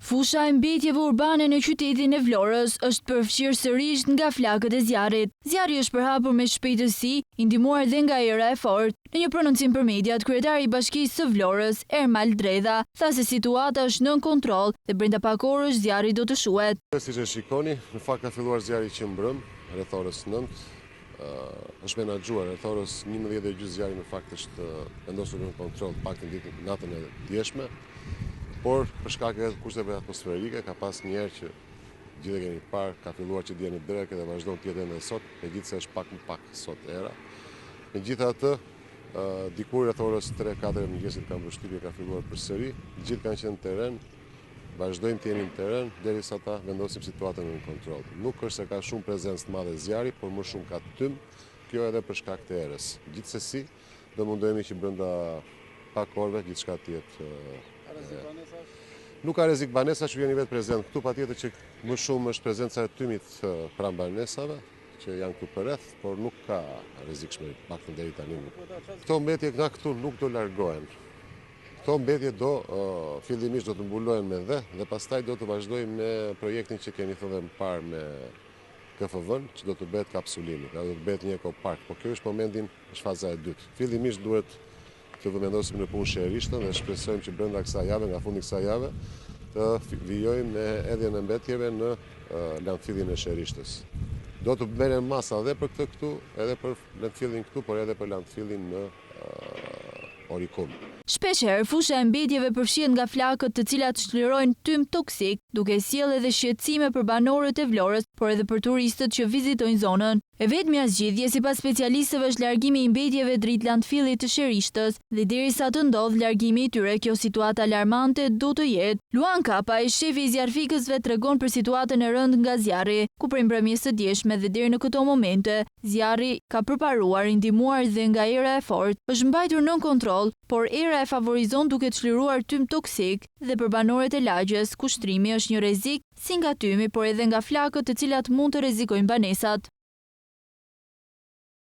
Fusha e mbetjeve urbane në qytetin e Vlorës është përfshirë sërish nga flakët e zjarrit. Zjarri është përhapur me shpejtësi, i ndihmuar dhe nga era e fortë. Në një prononcim për mediat, kryetari i Bashkisë së Vlorës, Ermal Dredha, tha se situata është nën kontroll dhe brenda pak orësh zjarri do të shuhet. Siç e shikoni, në fakt ka filluar zjarri që mbrëm, rreth orës 9. Është menaxhuar rreth orës 11:30 zjarri në fakt është vendosur në kontroll paktën natën e djeshme. Por për shkak të kushteve atmosferike ka pas një herë që gjithë e keni parë, ka filluar që dje në drekë dhe vazhdon të jetë edhe sot, megjithëse është pak më pak sot era. Megjithatë, diku rreth orës 3-4 e mëngjesit kam përshtypje ka filluar përsëri, gjithë kanë qenë në terren, vazhdojmë të jemi në terren derisa ta vendosim situatën në kontroll. Nuk është se ka shumë prezencë të madhe zjarri, por më shumë ka tym, kjo edhe për shkak të erës. Gjithsesi, do mundohemi që brenda pak orëve gjithçka të jetë Nuk ka rrezik banesa që jeni vetë prezent këtu, patjetër që më shumë është prezenca e tymit pranë banesave që janë këtu përreth, por nuk ka rrezikshme paktën deri tani. Këto mbetje nga këtu nuk do largohen. Këto mbetje fillimisht do të mbulohen me dhe pastaj do të vazhdojmë me projektin që keni thënë më parë me KFV-n, që do të bëhet kapsulimi, do të bëhet një ekopark, por kjo është faza e dytë. Fillimisht duhet të vendosim në punë Sherishtën dhe shpresojmë që brenda kësaj jave, nga fundi kësaj jave, të vijojmë me hedhjen e mbetjeve në landfillin e Sherishtës. Do të merrem masa edhe për këtë këtu, edhe për landfillin këtu, por edhe për landfillin në Orikum. Shpeshherë fusha e mbetjeve përfshihet nga flakët të cilat çlirojnë tym toksik, duke sjellë edhe shqetësime për banorët e Vlorës, por edhe për turistët që vizitojnë zonën. E vetmja zgjidhje sipas specialistëve është largimi i mbetjeve drejt landfillit të Sherishtës dhe derisa të ndodh largimi i tyre, kjo situatë alarmante do të jetë. Luan Kapaj, shefi i zjarfikësve, tregon për situatën e rëndë nga zjarri, ku prej mbrëmjes së djeshme dhe deri në këto momente, zjarri ka përparuar, i ndihmuar dhe nga era e fortë, është mbajtur nën kontroll, por era e favorizon duke çliruar tym toksik dhe për banorët e lagjes, kushtrimi është një rrezik si nga tymi, por edhe nga flakët të cilat mund të rrezikojnë banesat.